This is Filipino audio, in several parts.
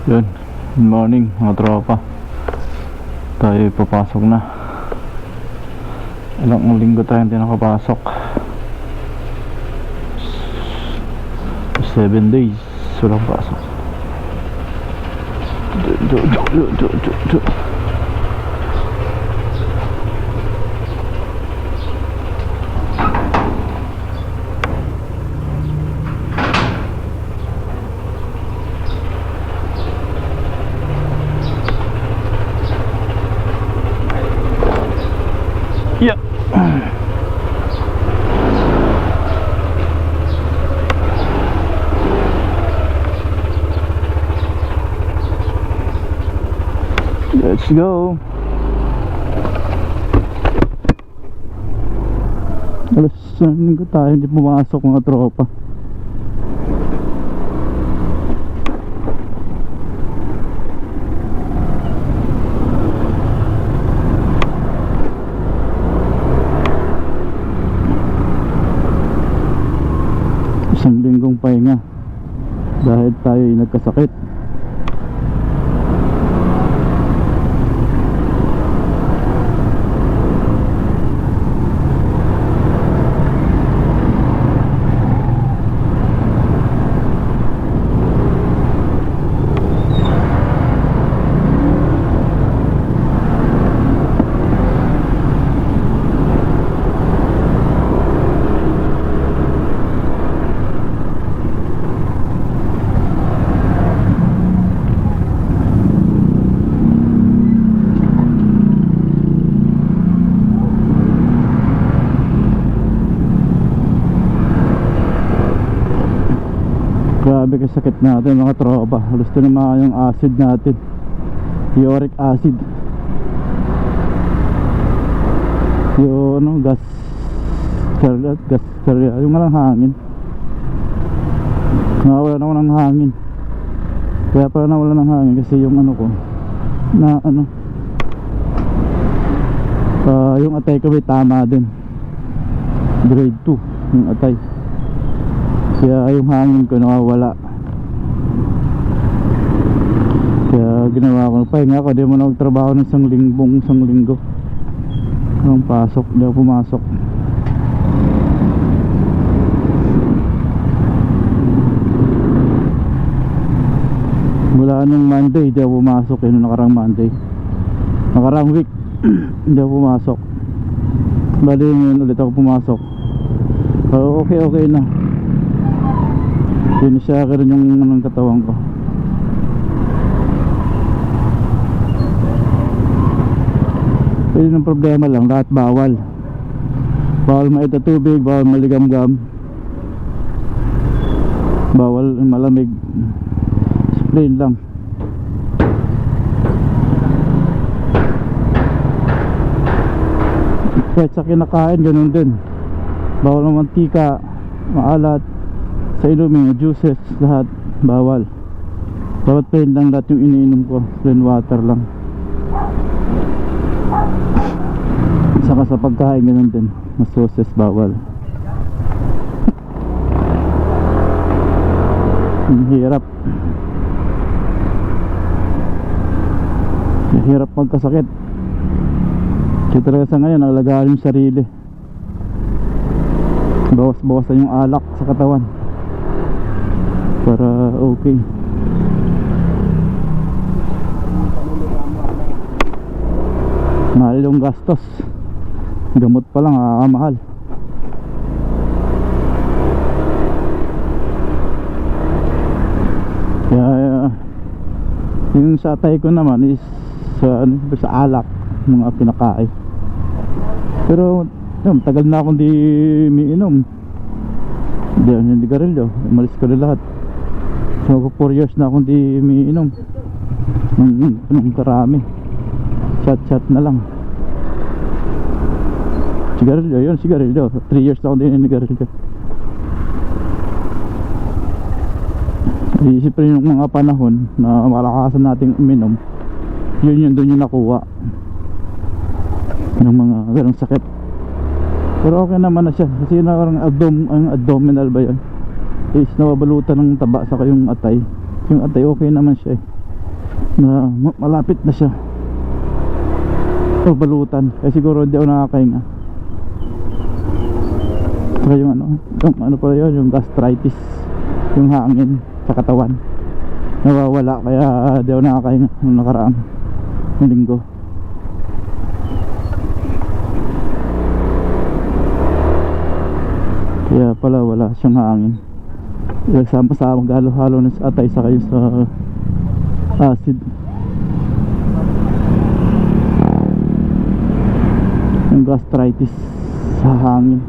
Yun, good morning mga tropa. Tayo papasok na. Ilang linggo tayo hindi nakapasok. 7 days walang pasok. Yeah. Let's go. Alas linggo tayo hindi pumasok mga tropa. Isang linggong pahinga dahil tayo ay nagkasakit. Grabe ka sakit natin mga tropa. Halos tinamaan yung acid natin, uric acid. Yung ano, gas yung walang hangin. Nawala na ako ng hangin. Kaya pala nawala ng hangin kasi yung ano ko na ano, yung atay ko may tama din, grade 2 yung atay. Kaya yung hangin ko nawawala. Kaya ginawa ko, pahinga ako. Di mo na magtrabaho ng isang linggo. Anong pasok, di ako pumasok. Mula nung Monday di ako pumasok. Yung nakarang Monday, nakarang week hindi ako pumasok. Bali ngayon ulit ako pumasok. Pero okay na. Siya rin yung anong katawan ko. Pero yung problema lang, lahat bawal. Bawal maita tubig, bawal maligamgam, bawal malamig. Plain lang. Kahit sa kinakain ganun din. Bawal ng mantika, maalat. Sa inumin, juices, lahat bawal. Dapat plain lang lahat yung iniinom ko, plain water lang. Saka sa pagkain ganun din, mas sauces bawal. Ang hirap. Hirap magkasakit. Kaya talaga sa ngayon alagaan yung sarili. Bawas-bawasan yung alak sa katawan para okay. Mahal yung gastos. Gamot pa lang mahal. Kaya yung sa atay ko naman is sa alak, mga pinakain. Pero yun, tagal na akong di umiinom. Hindi garilyo, umalis ko na lahat. So 4 years na akong di umiinom ng karami. Shot na lang. Sigarilyo 3 years na akong di nigarilyo. Isip rin yung mga panahon na malakasan nating uminom, yun doon yung nakuha ng mga ganong sakit. Pero okay naman na siya kasi ang abdominal ba yun is nababalutan ng taba sa yung atay. Yung atay okay naman siya eh. na malapit na siya o balutan, kaya siguro hindi ako nakakahinga. Saka yung ano pa yun, yung gastritis, yung hangin sa katawan nawawala, kaya di ako nakakahinga nung nakaraang linggo. Kaya pala wala siyang hangin. Nagsama-sama halo-halo na sa atay sa kayo sa acid. Yung gastritis sa hangin.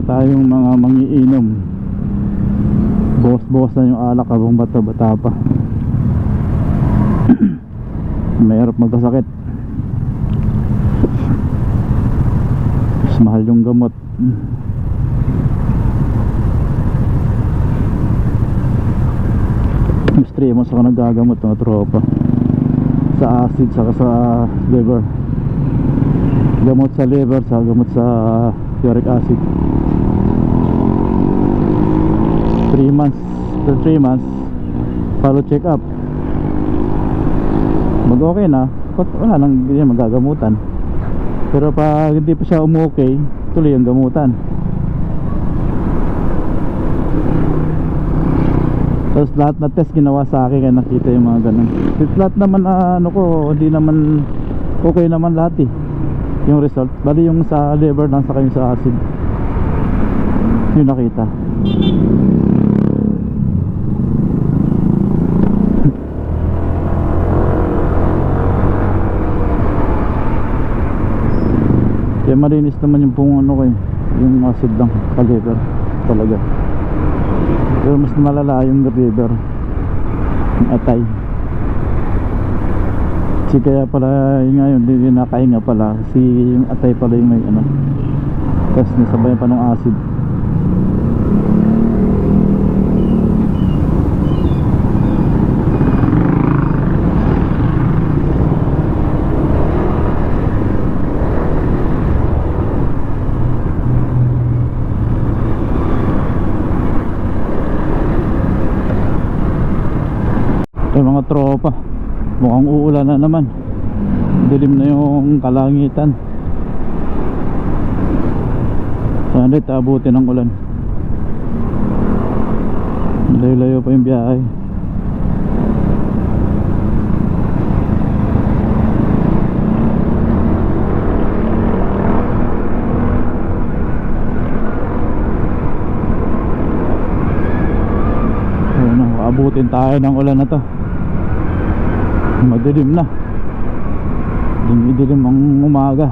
Tayong mga mangiinom, buhos-buhos na yung alak habang bata-bata pa. Mahirap magkasakit, mas mahal yung gamot. Extremos ako nagagamot ng tropa sa acid saka sa liver. Gamot sa liver sa gamot sa uric acid. 3 months to 3 months follow check up. Mag okay na, wala nang magagamutan. Pero pag hindi pa siya umukay, tuloy ang gamutan. Tapos lahat na test ginawa sa akin, kaya nakita yung mga ganun. Lahat naman ano ko, hindi naman okay naman lahat eh, yung result. Bali yung sa liver lang saka yung sa acid yung nakita. Kaya malinis naman yung pong ano ko eh, yung acid lang sa liver talaga. Pero mas malala yung liver, yung atay. Kasi kaya pala yun nga yun, hindi nakahinga pala kasi yung atay pala yung may ano, tapos nasabayan pa ng acid. Mga tropa, mukhang uulan na naman. Dilim na yung kalangitan. Sana abutin ng ulan. Layo-layo pa yung biyahe. Ayun na, abutin tayo ng ulan na to. Madilim na, dilim ang umaga.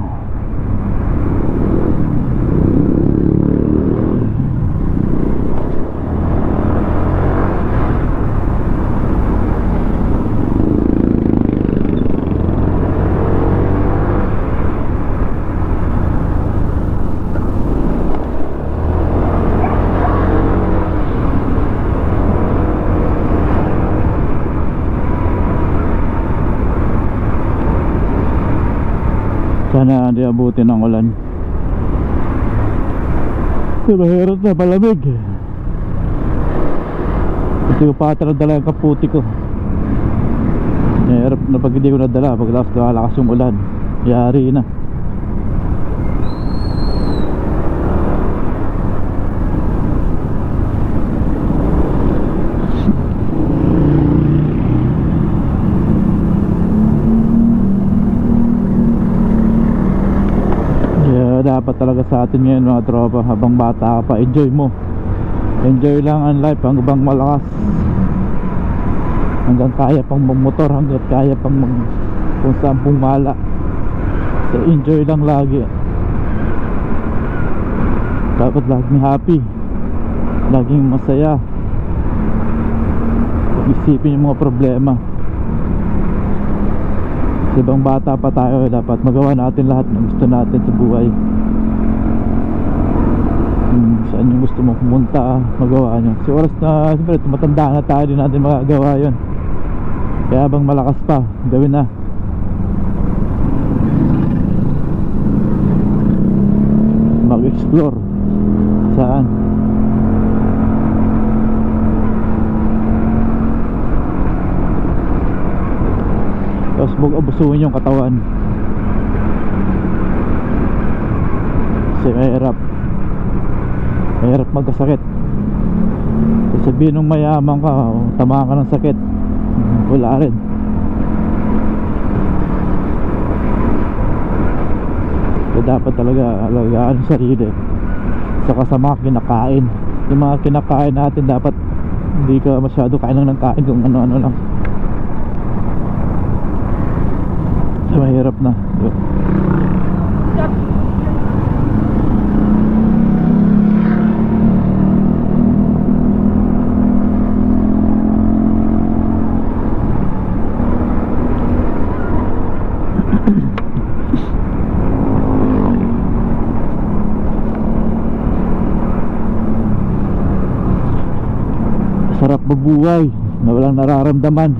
Sana di abutin ng ulan. Pero hirap na, palamig. Ito yung patra na dala yung kaputi ko. Hirap na pag hindi ko nadala, pag lakas yung ulan, yari na. Dapat talaga sa atin ngayon mga tropa, habang bata ka pa, enjoy mo. Enjoy lang ang life hanggang malakas, hanggang kaya pang magmotor, hanggang kaya pang kung saan pumala. So enjoy lang lagi. Dapat laging happy, laging masaya, isipin yung mga problema. Sa ibang bata pa tayo, dapat magawa natin lahat ng gusto natin sa buhay. Saan yung gusto mong pumunta, magawa nyo. Kasi oras na, siyempre tumatanda na tayo, din natin magagawa yun. Kaya habang malakas pa, gawin na. Mag-explore. Saan? Tapos huwag abusuin yung katawan. Kasi mahirap magkasakit. Sabihin nung mayaman ka, tamaan ka ng sakit, wala rin. So dapat talaga alagaan ang sarili, saka sa mga kinakain. Yung mga kinakain natin, dapat hindi ka masyado kain ng kain kung ano-ano lang. So mahirap na. Sarap mabuhay na walang nararamdaman.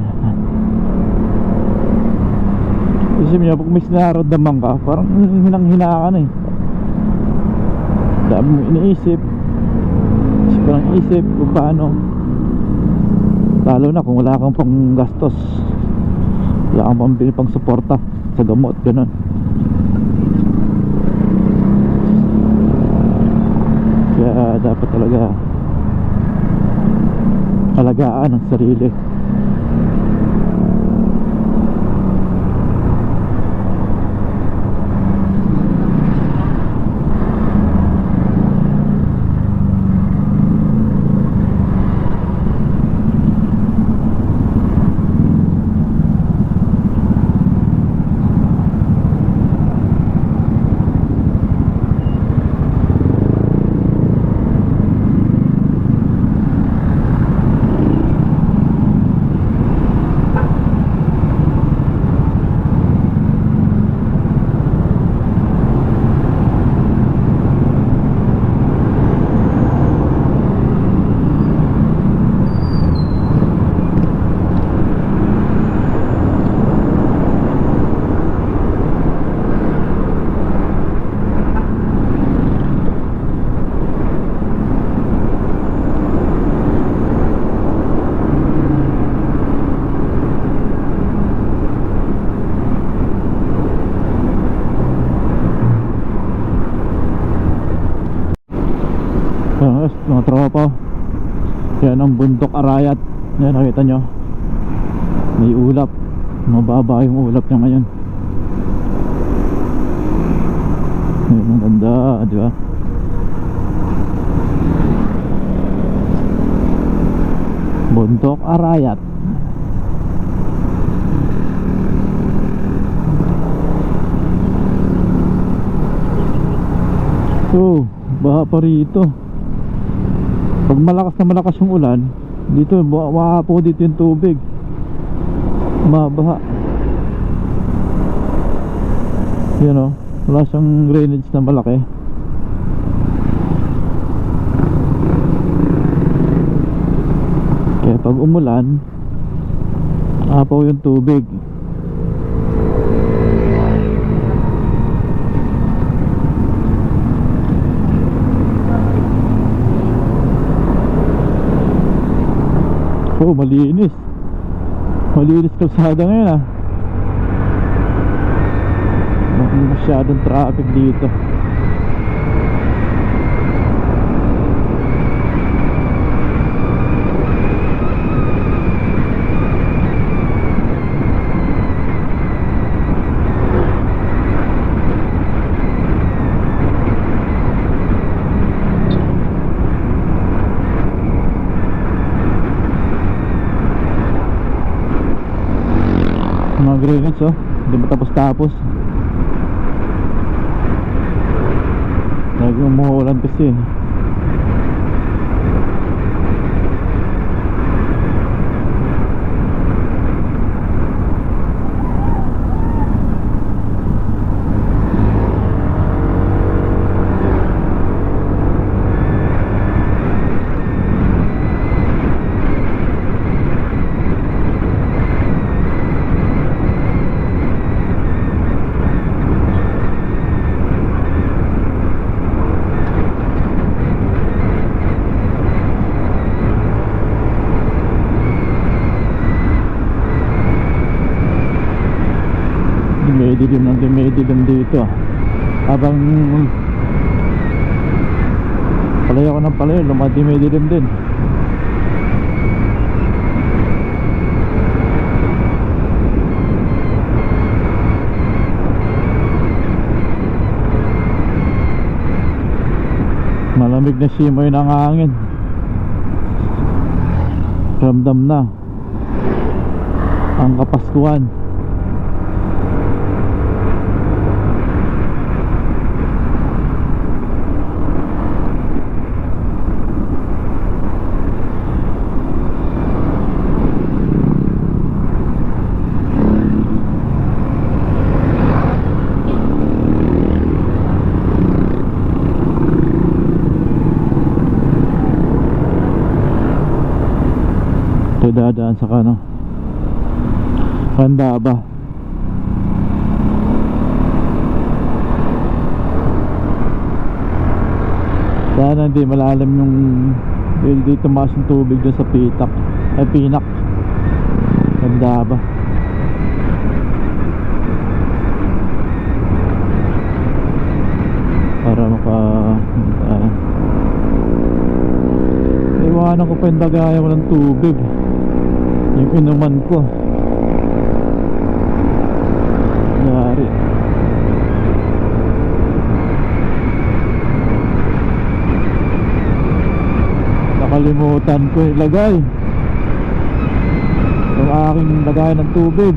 Isip niyo, pag may nararamdaman ka, parang hinang-hina ka na eh. Dami mo iniisip, parang isip kung paano. Lalo na kung wala kang pang gastos, wala kang pambili pang suporta sa gamot, ganun. Kaya dapat talaga alagaan ang sarili. Mga tropa, yan ang bundok Arayat. Yan, nakita nyo, may ulap, mababa yung ulap niya ngayon. Yan, ang ganda, di ba? Bundok Arayat. So, baha pa rito. Pag malakas yung ulan dito, makapo dito yung tubig, mabaha. Yan o, wala siyang drainage na malaki. Kaya pag umulan, apaw yung tubig. Oh, malinis kalsada ngayon ah. Hindi masyadong traffic dito. Mga grenades hindi matapos-tapos. Lagi umuulan kasi. Dumedilim dito habang palayo ako ng palayo, lumadidilim din. Malamig na simoy ng hangin, ramdam na ang Kapaskuhan. Dadaan sa kano handa ba sana hindi malalim yung dito mas yung tubig doon sa pitak ay pinak. Handa ba para iwanan ko pa yung dagaya ko ng tubig yung inuman ko. Yari. Nakalimutan ko ilagay yung aking lagay ng tubig.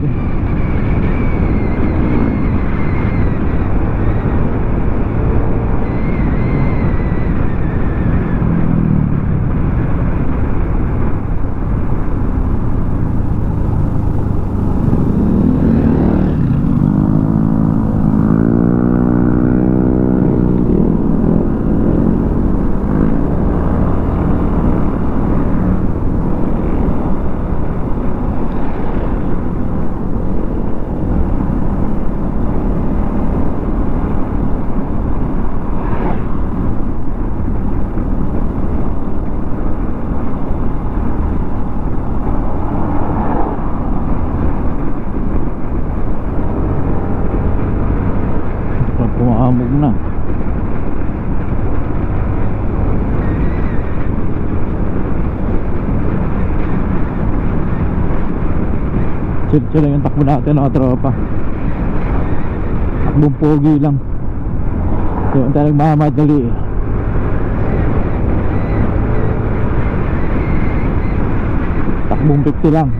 Pumahamog na. Chill lang yung takbo natin mga tropa. Takbong pogi lang. Yung tayo nagmamadali. Takbong 50 lang.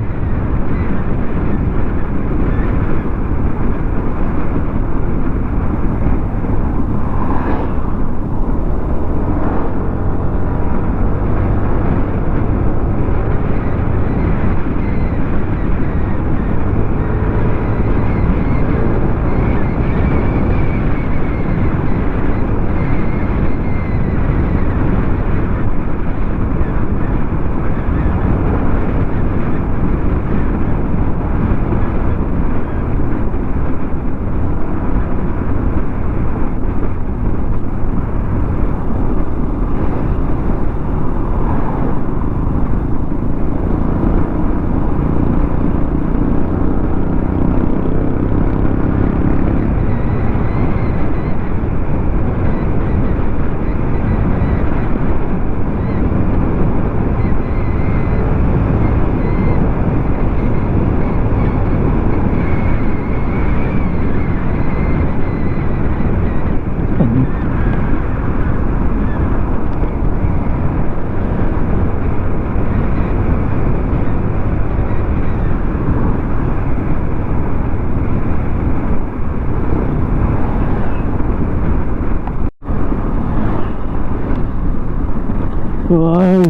Ay,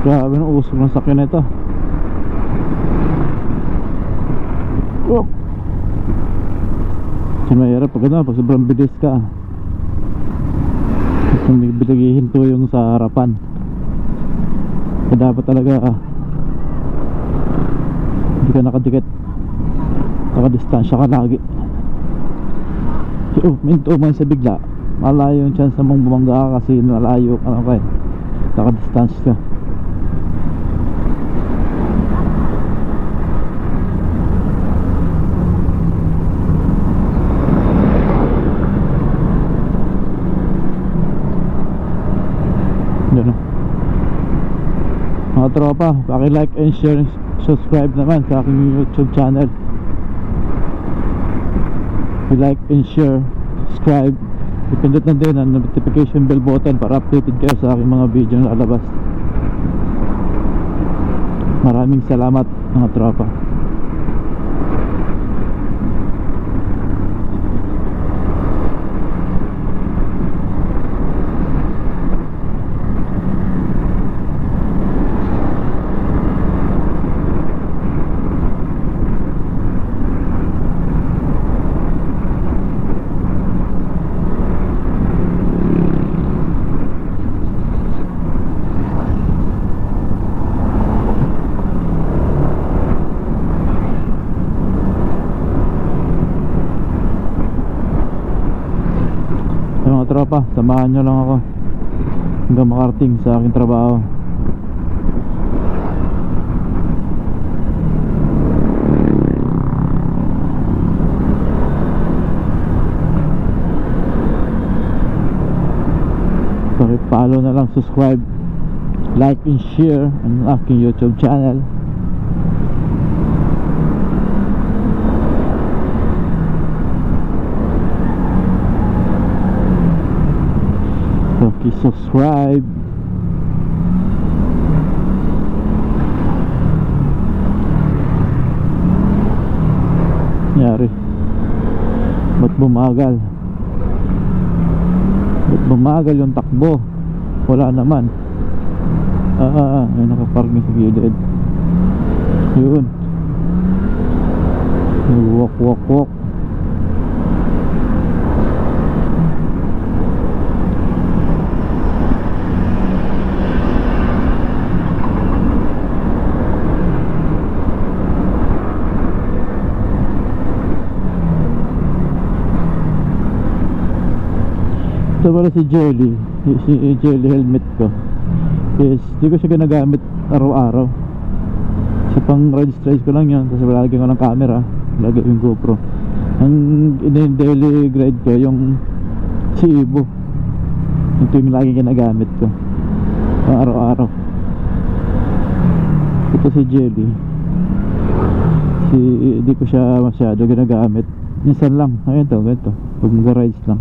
grabe ng usok ng sakyan na ito. Oh. Sinayara pag ano, pag sobrang bilis ka, kung may binagihinto yung sa harapan, dapat talaga hindi ka nakadikit, nakadistansya ka lagi. Minto man sa bigla, malayo yung chance na mong bumangga ka kasi malayo ka, okay, nakadistansya ka. Yan o mga tropa, paki-like and share, subscribe naman sa aking YouTube channel. Like and share, subscribe, ipindot na din ang notification bell button para updated kayo sa aking mga video na lalabas. Maraming salamat mga tropa. Mga tropa, samahan nyo lang ako hanggang makarating sa aking trabaho. Paki-follow na lang, subscribe, like and share ang aking YouTube channel. Subscribe. Nyari, ba't bumagal? Ba't bumagal yung takbo? Wala naman. Ay nakaparking sa gilid. Yun, walk walk walk. Ito pala si Jelly, si Jelly helmet ko is di ko siya ginagamit araw-araw, si pang register ko lang yun kasi lalagyan ko ng camera, lagay yung GoPro. Ang daily grade ko yung si Ibo, ito yung lagi ginagamit ko pang araw-araw. Ito si Jelly, di ko siya masyado ginagamit, minsan lang. Ayun to, ganito pag mag-rides lang.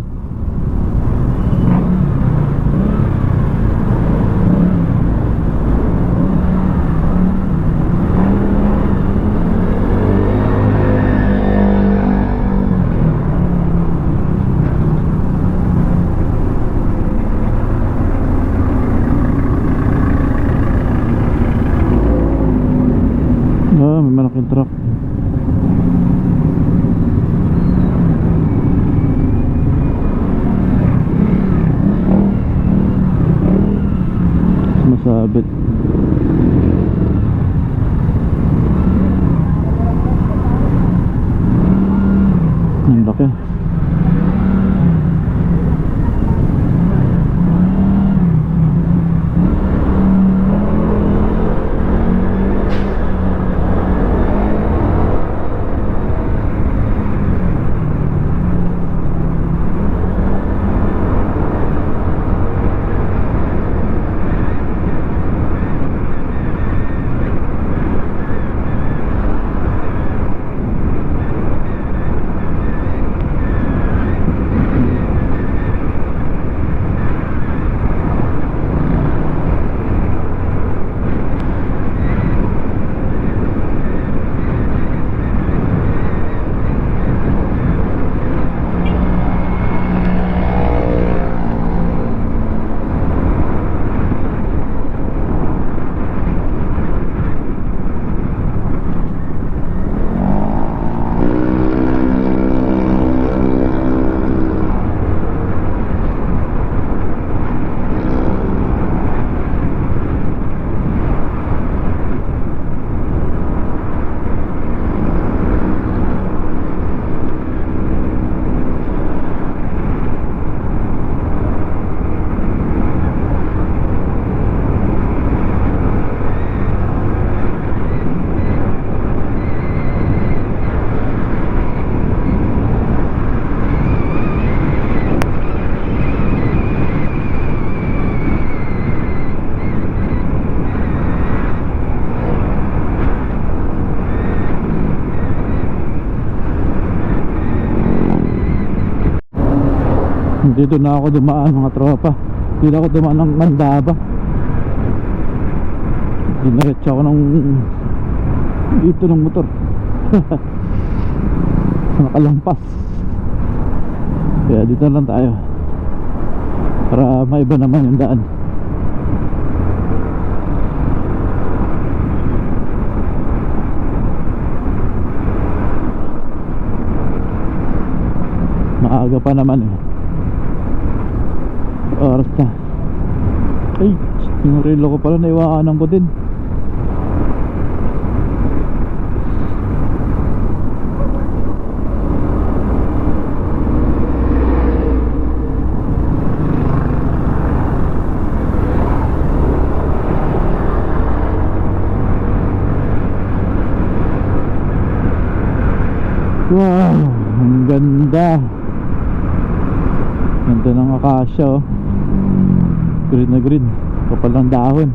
May malaking truck. Sumasabit. Ang laki. Dito na ako dumaan mga tropa. Dito ako dumaan ng Mandaba. Dinaretso ako ng dito ng motor. Nakalampas. Kaya dito lang tayo para maiba naman yung daan. Maaga pa naman eh. Oras na. Ay, yung relo ko pala naiwanan ko din. Wow, ang ganda. Ganda ng akasya oh. Green na green. Kapal ng dahon.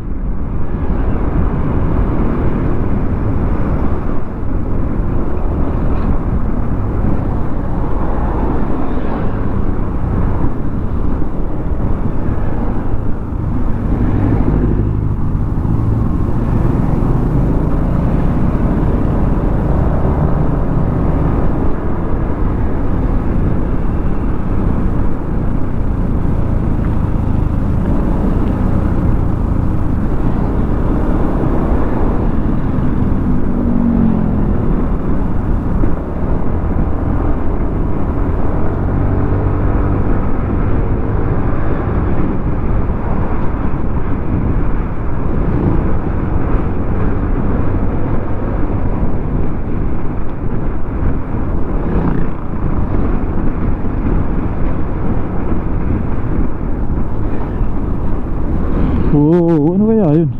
Oo, ano kaya yun?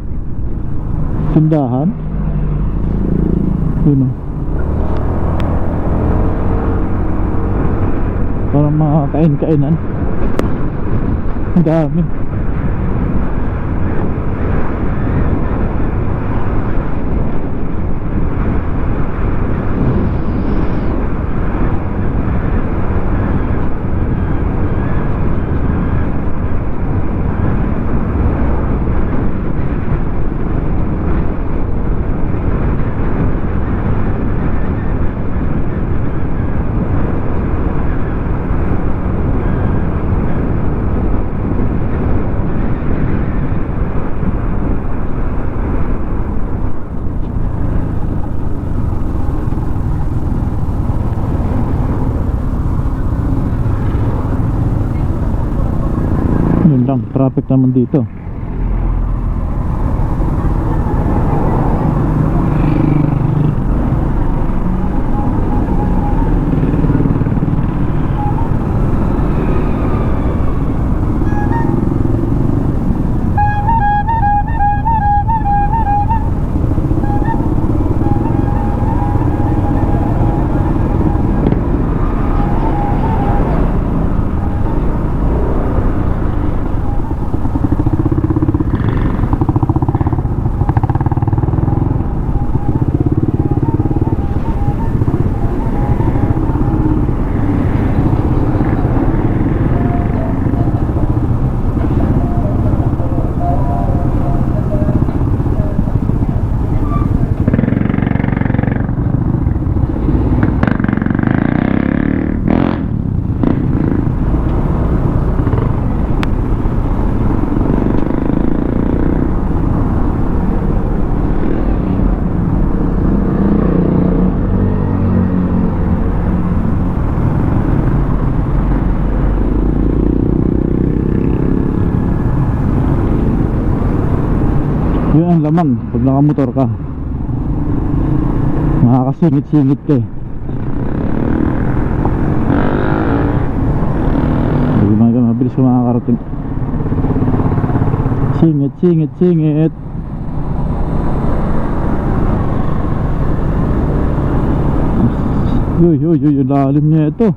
Tindahan? Yun o. Parang mga kain-kainan. Ang dami. Yun lang, traffic naman dito. Yun ang lamang pag nakamotor ka, makakasingit-singit ka eh. Mabilis ka makakarating. Singit, singit, singit. Uy, uy, uy, lalim niya ito.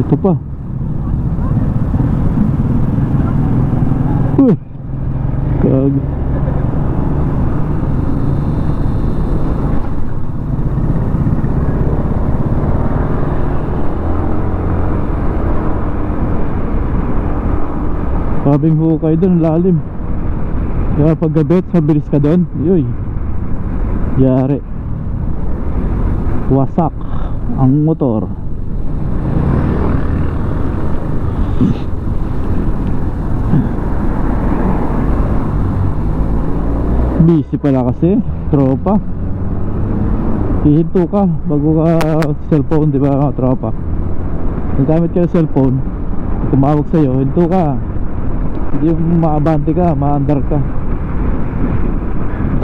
Ito pa. Uy, kag. Grabing hukay doon, lalim. Kaya pag gabit, mabilis ka doon. Yoy, yari. Wasak ang motor. Busy pala kasi, tropa. Hihinto ka bago ka cellphone, di ba mga tropa? Nagamit ka ng cellphone, tumawag sa'yo, hinto ka. Hindi yung maabante ka, maandar ka.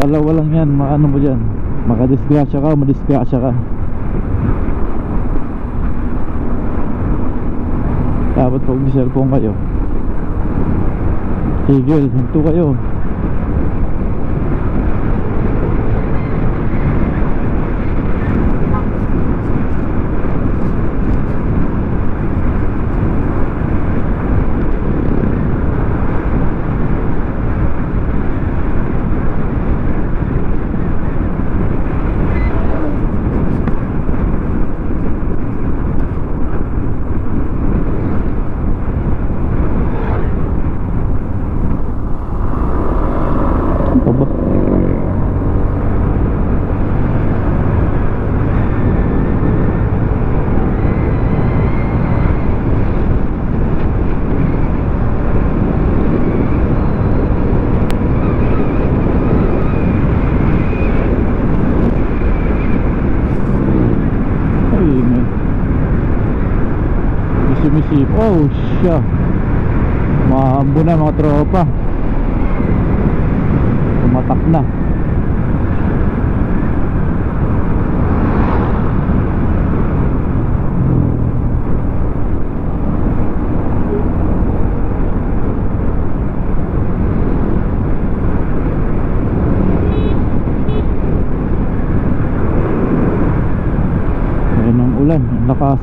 Dalawa lang yan, maano mo dyan, makadisgrasya ka o madisgrasya ka. Dapat pag may cellphone kayo, tigil, hinto kayo. Sumisip. Oh siya, maambo na mga tropa, tumatak na. Ayan ang ulan, ang lakas.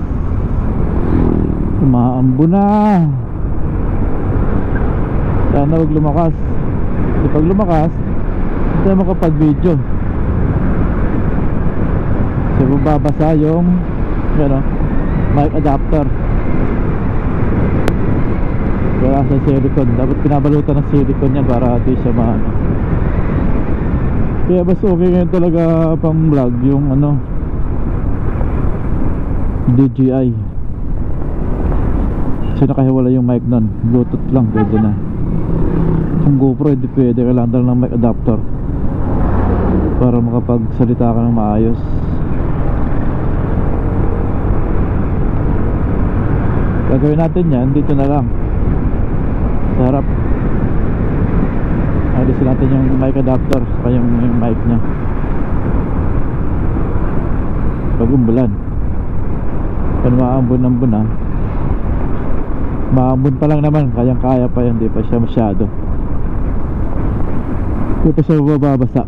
Umaambo na. Sana huwag lumakas. Kasi pag lumakas, hindi tayo makapag-video. Kasi mababasa yung mic adapter. Wala sa silicone. Dapat pinabalutan ng silicone yan para di siya maano. Kaya mas okay ngayon talaga pang vlog yung DJI. Kasi nakahiwala yung mic nun, Bluetooth lang, pwede na. Kung GoPro hindi pwede, kailangan lang ng mic adapter para makapagsalita ka ng maayos. Gagawin natin yan, dito na lang sa harap. Alisin natin yung mic adapter saka yung mic nya pag umulan. Kung maambon-ambon na, maambon pa lang naman, kayang-kaya pa yan, di pa siya masyado, di pa siya mababasa.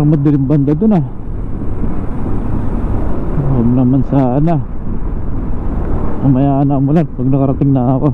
Parang madilim banda dun ah. Huwag naman sana mamaya na umulan pag nakarating na ako.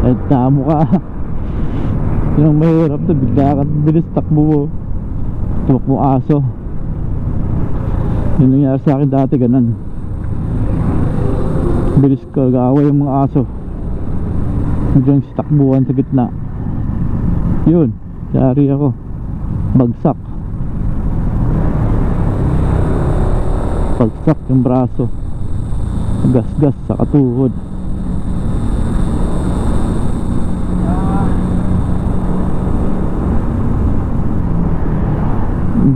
Ay tamo ka. Yung mahirap to, bigla ka bilis takbo mo. Tumakbo aso. Yun nangyari sa akin dati, ganun. Bilis ko, gaaway yung mga aso. Hanggang takbuhan sa gitna. Yun, yari ako. Bagsak. Bagsak yung braso. Gas-gas sa katuhod.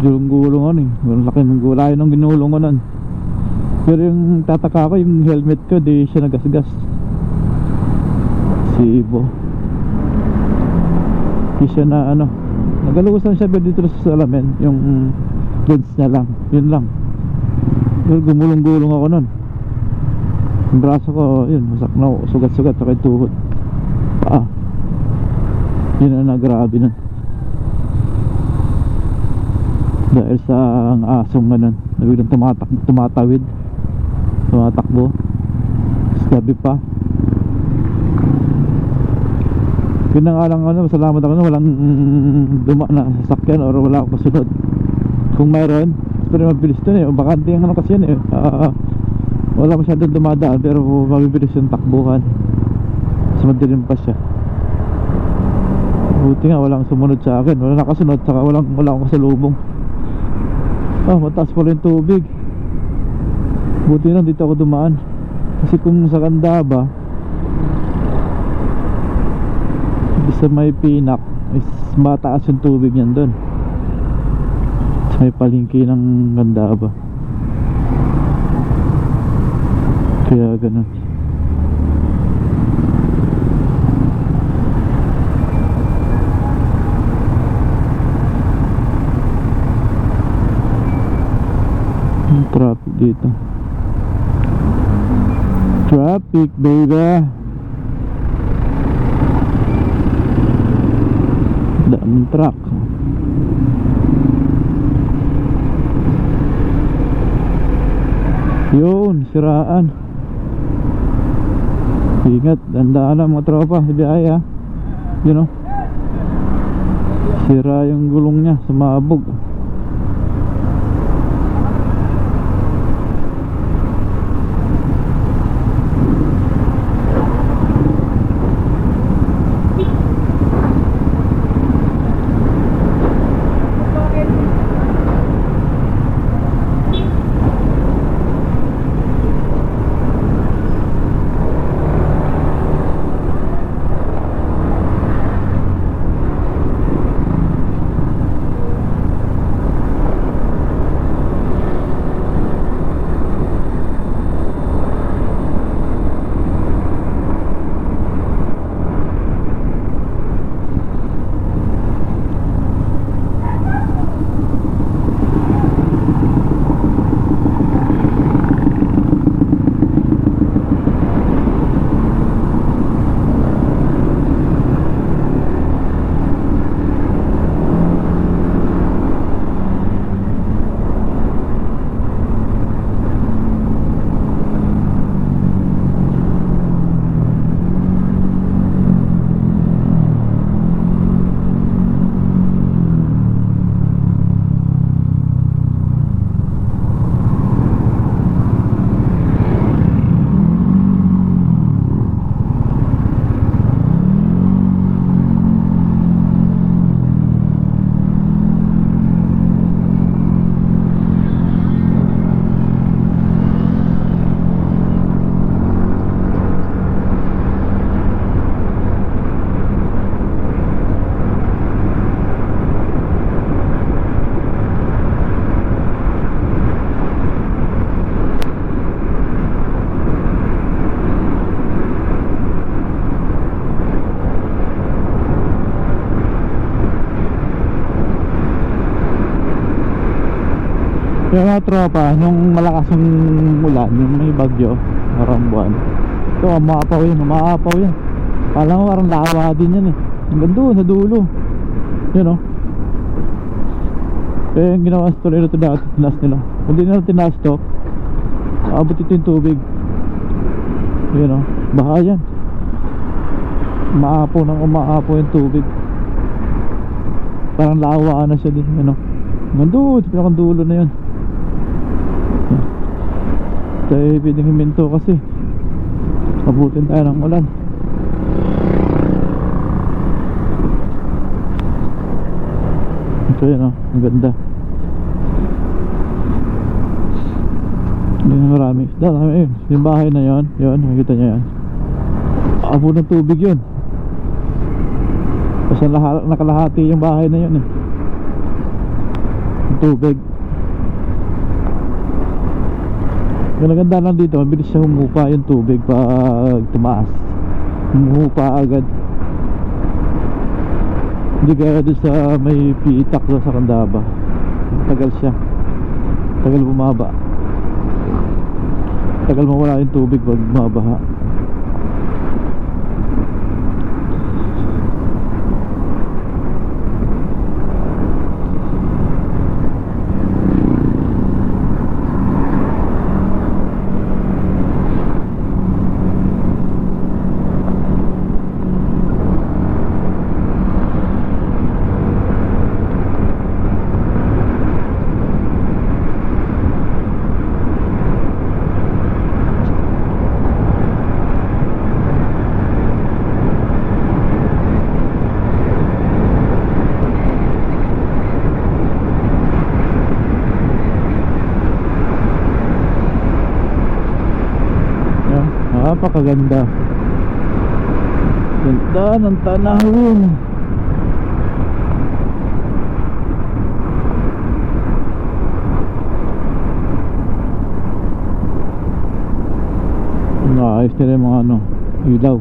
Gulong-gulong ano eh. Laki ng gulay nung ginulong ko nun. Pero yung tataka ko, yung helmet ko, di siya nagasgas. Si Ibo. Di siya na ano. Nagalusan siya dito sa salamin. Yung lens niya lang. Yun lang. Pero gumulong-gulong ako nun. Yung braso ko, yun, masak na. Sugat-sugat sa kay tuhod. Paa. Yun na grabe nun. Dahil sa ang asong ganun, nabiglang tumatawid, tumatakbo. Gabi pa. Yun na nga lang ano, salamat ako na walang duma na sasakyan or wala akong kasunod. Kung mayroon, pero mabilis to eh. Bakante yung ano kasi yan eh. Wala masyadong dumadaan pero mabibilis yung takbuhan. Mas madilim pa siya. Buti nga walang sumunod sa akin. Wala nakasunod, saka wala akong kasalubong. Mataas pala yung tubig. Buti lang dito ako dumaan. Kasi kung sa Candaba, sa may Pinak is mataas yung tubig niyan doon. Sa may palengke ng Candaba. Kaya ganun. Yung traffic dito. Traffic baby. Daming truck. Yun, siraan. Ingat, dandaan lang mga tropa. Hindi ay you know, sira yung gulong niya, sumabog. Yung mga tropa, nung malakas yung ulan, yung may bagyo, parang buwan, ito, umaapaw yan. Kala mo parang lawa din yan eh. Hanggang doon, sa dulo. Yun o. Kaya yung ginawa sa torero ito dati, tinaas nila. Kung di nila tinaas to, aabot ito yung tubig. Yun o, baha yan. Umaapaw yung tubig. Parang lawa na siya din, yun o. Hanggang doon, sa pinakang na yun. Tayo pwedeng himinto kasi abutin tayo ng ulan. Ito yun o, ang ganda. Hindi na marami. Dami yun, yung bahay na yun. Yun, makikita nyo yan. Abo ng tubig yun. Kasi nakalahati yung bahay na yun eh. Yung tubig. Yung ganda lang dito, mabilis siya humupa yung tubig pag tumaas. Humupa agad. Hindi gaya doon sa may pitak sa Candaba. Tagal siya. Tagal bumaba. Tagal mawala yung tubig pag bumabaha. Napakaganda. Ganda ng tanawin. Naayos nila yung mga ilaw.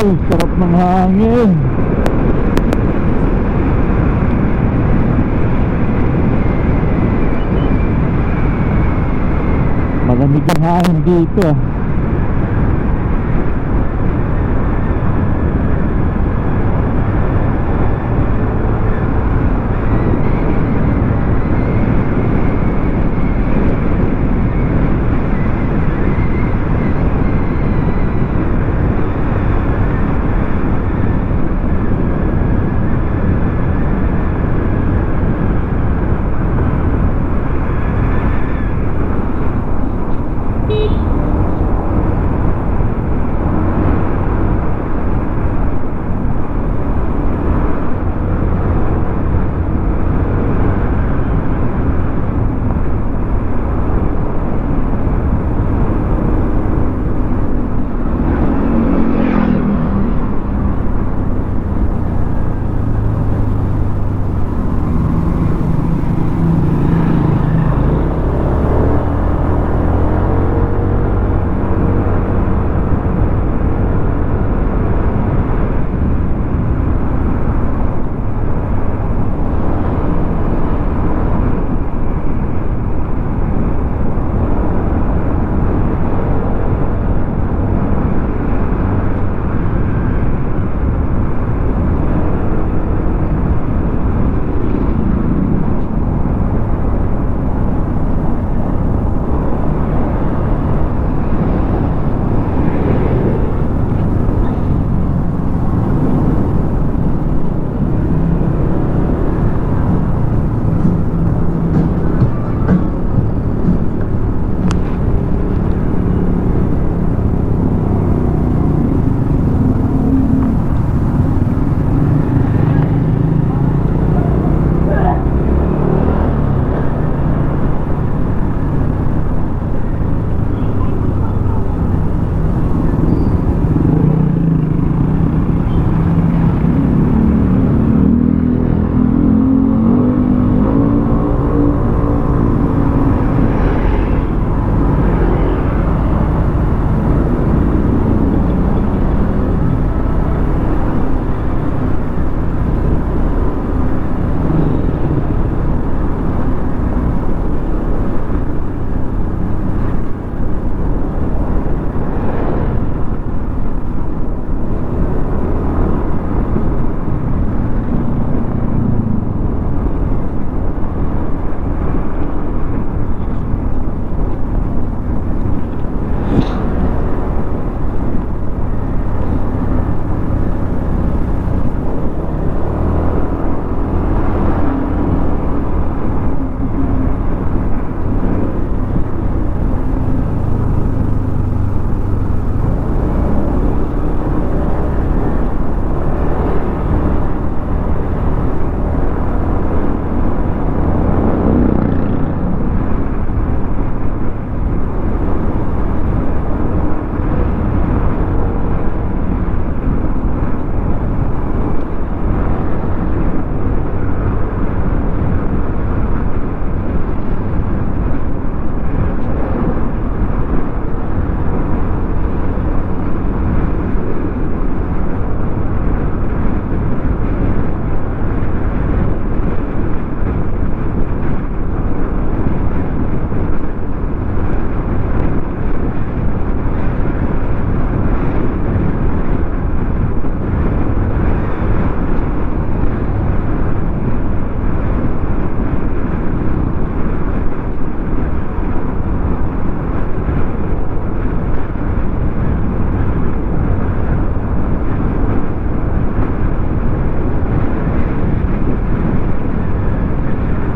Sarap ng hangin. Malamig ang hangin dito ah.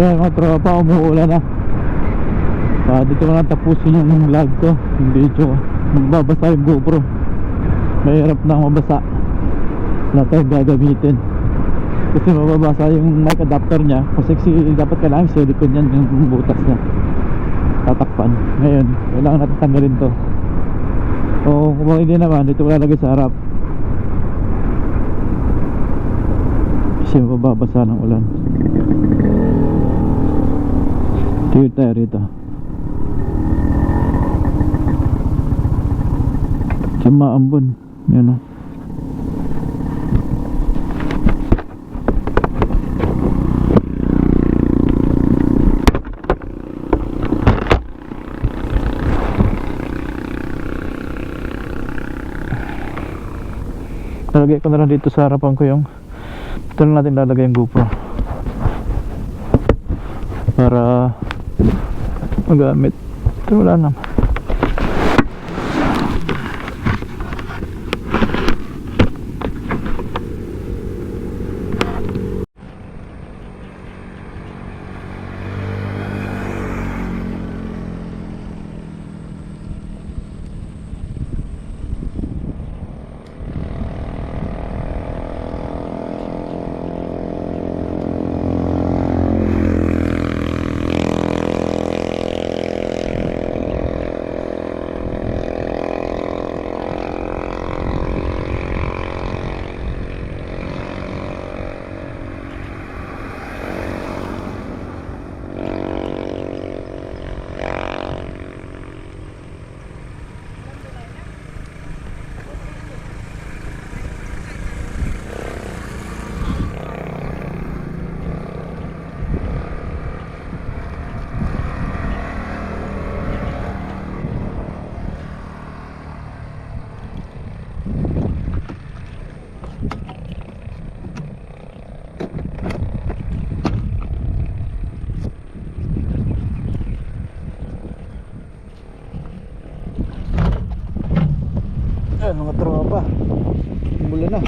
Kaya mga tropa, umuulan na. Dito ko na tapusin yung vlog ko, yung video ko. Magbabasa yung GoPro. Mahirap na mabasa. Wala tayong gagamitin kasi mababasa yung mic adapter nya. Kasi dapat kailangan silicone yan, yung butas nya tatakpan. Ngayon kailangan natin tanggalin to. O kung hindi naman, dito ko lalagay sa harap kasi mababasa ng ulan. Tiyo tayo rito. Maambon yan o. Lalagay ko na lang dito sa harapan ko yung ito lang natin lalagay yung GoPro para magamit. Ito wala naman. Ayan mga tropa, umulan na.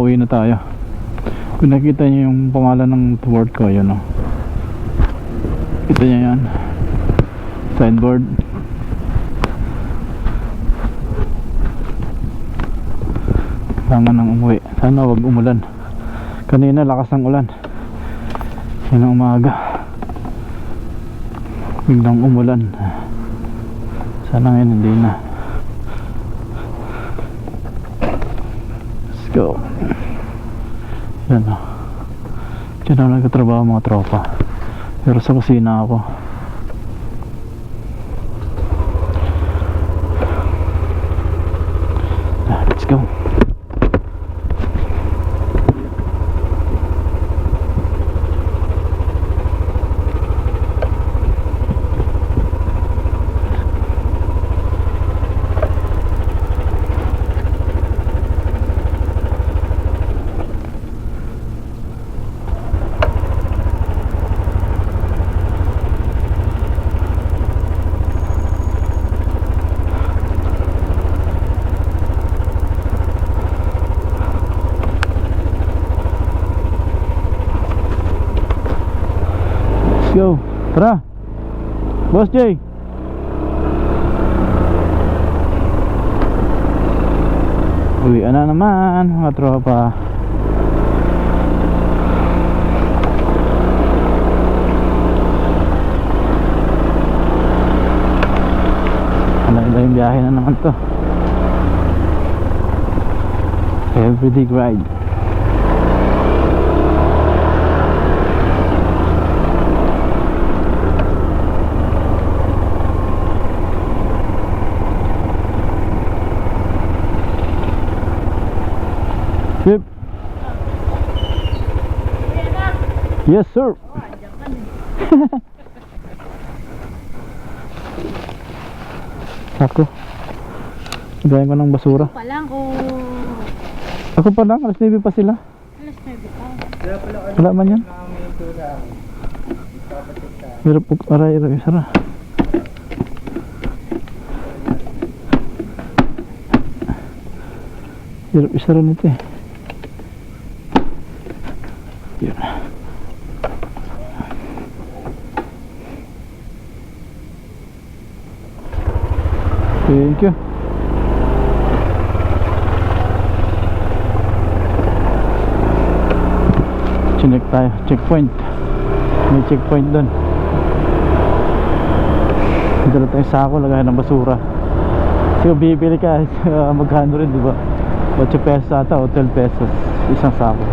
pauwi na tayo. Kung nakita nyo yung pangalan ng work ko, yun o. Kita nyo yan, signboard. Kailangan nang umuwi. Sana wag umulan. Kanina lakas ng ulan. Yan ang umaga, biglang umulan. Sana ngayon hindi na. Let's go. Yan o. Diyan ako nagkatrabaho mga tropa. Pero sa kusina ako. Let's go. Go. Tara. Boss Jay. Uwi na naman mga tropa. Ano yung biyahe na naman to. Everyday ride. Yep. Yes sir. Ako galing ko ng basura. Pa lang o Ako pa lang, alas 9 pa sila. alas 9 pa. Wala man yan. Hirap po, aray, sara. Hirap isara nito eh. Yun. Thank you. Chinek tayo, checkpoint. May checkpoint doon. Dala tayo sako, lagayan ng basura. So bibili ka, magkano rin diba? 8 pesos ata o 12 pesos isang sako.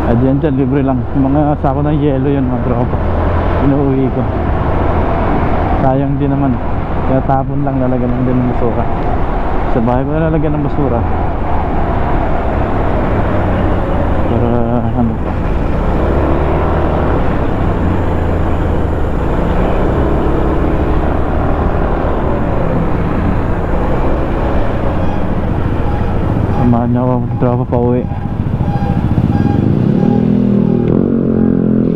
At yan dyan, libre lang. Yung mga sako ng yelo yun mga tropa, inuuwi ko. Sayang din naman, kaya tapon lang, lalagyan lang din ng basura. Sa bahay ko na lalagyan ng basura para ano pa. Samahan niya ako tropa pa uwi.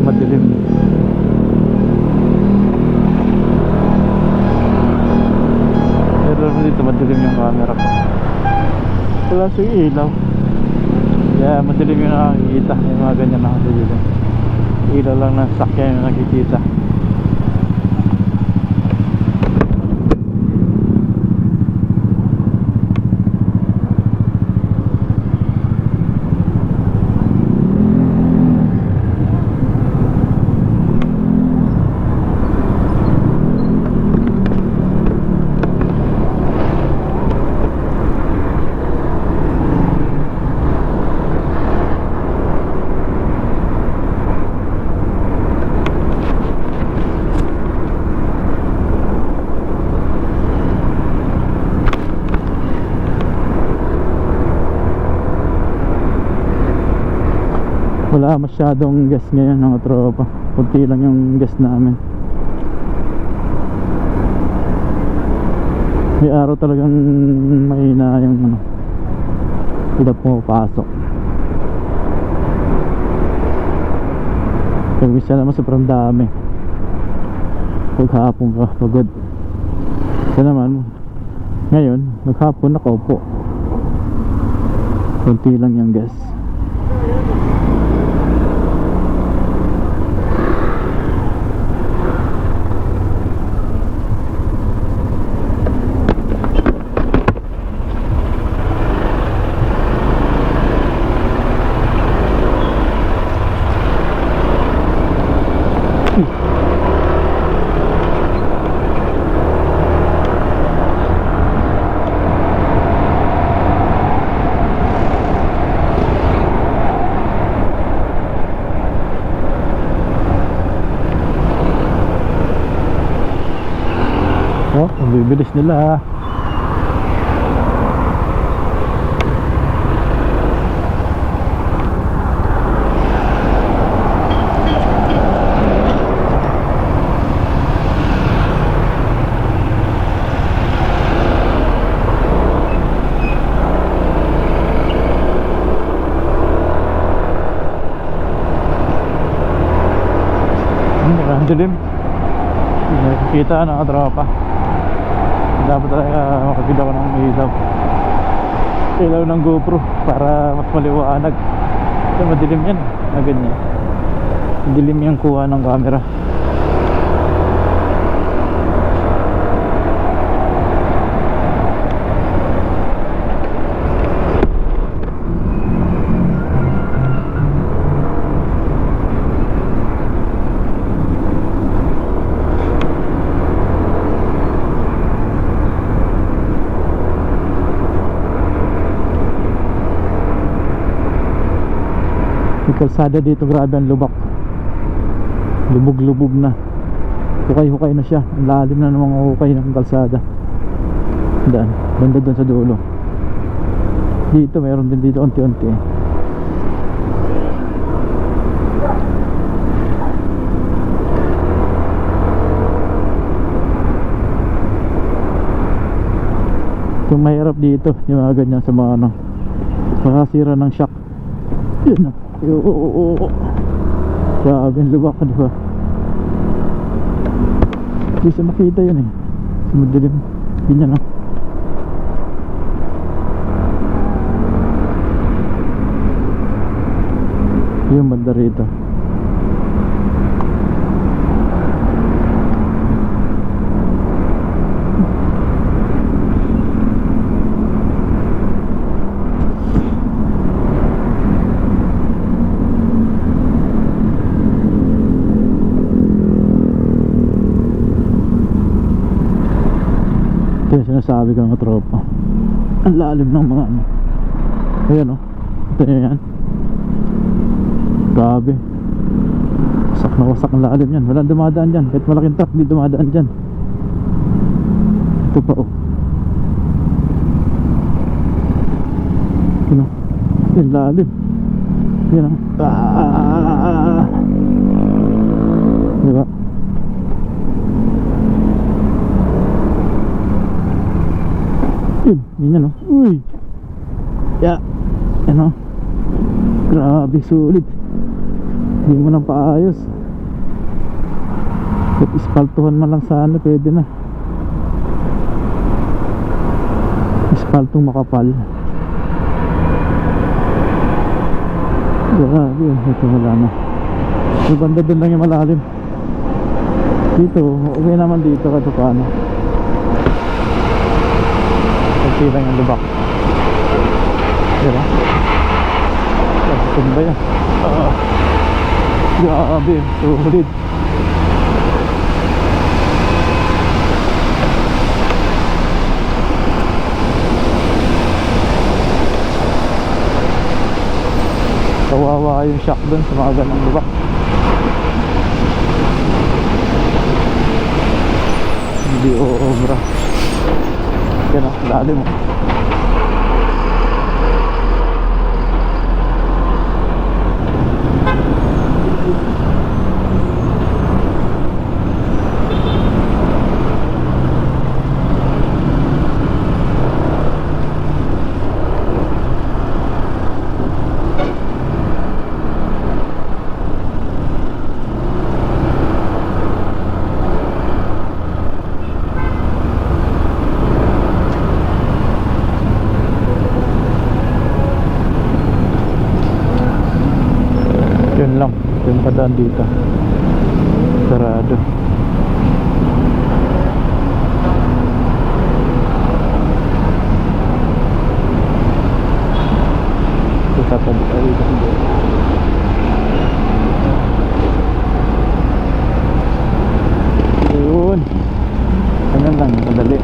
Madilim. Pero dito madilim yung camera ko. Wala siyang ilaw. Yeah, madilim yung nakikita. Yung mga ganyan nakadilim. Ilaw lang ng sakyan yung nakikita. Wala masyadong gas ngayon mga tropa. Kunti lang yung gas namin. May araw talagang mahina yung ano, hindi pumapasok. Pero minsan naman sobrang dami. Paghapon ka pagod. Kasi naman ngayon maghapon nakaupo, kunti lang yung gas. Oh, ang bibilis nila. Ang dilim. Nakikita ng tropa. Dapat talaga makapila ko ng ilaw ng GoPro para mas maliwanag. Kasi madilim yan na ganyan. Madilim yung kuha ng camera. Kalsada dito, grabe ang lubak. Lubog-lubog na. Hukay-hukay na siya. Ang lalim na ng mga hukay ng kalsada. Daan, banda doon sa dulo. Dito, mayroon din dito unti-unti. Yung mahirap dito, yung mga ganyan sa mga makasira ng shock. Yun na. Grabe ang lubak, di ba? Hindi siya makita yun eh. Madilim. Ganyan na. Yung banda rito. Ito yung sinasabi ko ng tropa. Ang lalim ng mga ano. Ayan o. Ito nyo yan. Grabe. Wasak na wasak ang lalim yan. Walang dumadaan dyan. Kahit malaking truck hindi dumadaan dyan. Ito pa o. Ano? Yan lalim. Yan o. Diba? Yun o. Uy. Ya. Ano? Grabe, sulit. Hindi mo nang paayos. At ispaltuhan man lang sana, pwede na. Ispaltong makapal. Grabe, ito wala na. Yung banda doon lang yung malalim. Dito, okay naman dito kahit paano. Pagsilang yung lubak. Diba? Tumba yan. Grabe, sulit. Kawawa yung shock dun sa mga ganang lubak. Hindi obra. Yan o, lalim mo. Yun lang, yung padaan dito sarado. Ito tatabi tayo dito. Yun, ganyan lang, madali.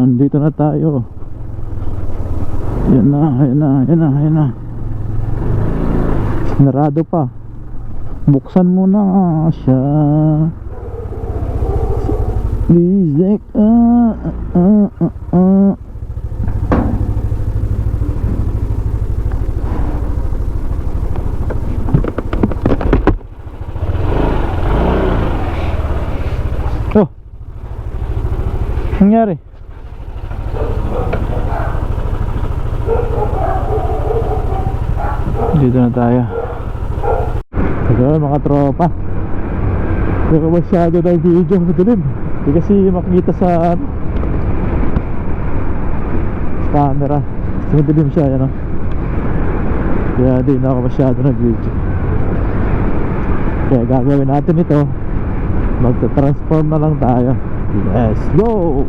Nandito na tayo. Yan na, yan na, yan na, yan na. Narado pa. Buksan mo na siya. Lizek, Oh, nangyari? Dito na tayo. Ito mga tropa. Hindi ko masyado ng video madilim. Hindi kasi makikita sa camera. Madilim siya, yan o. Kaya di na ako masyado ng video. Kaya gagawin natin ito. Magta-transform na lang tayo. Let's go!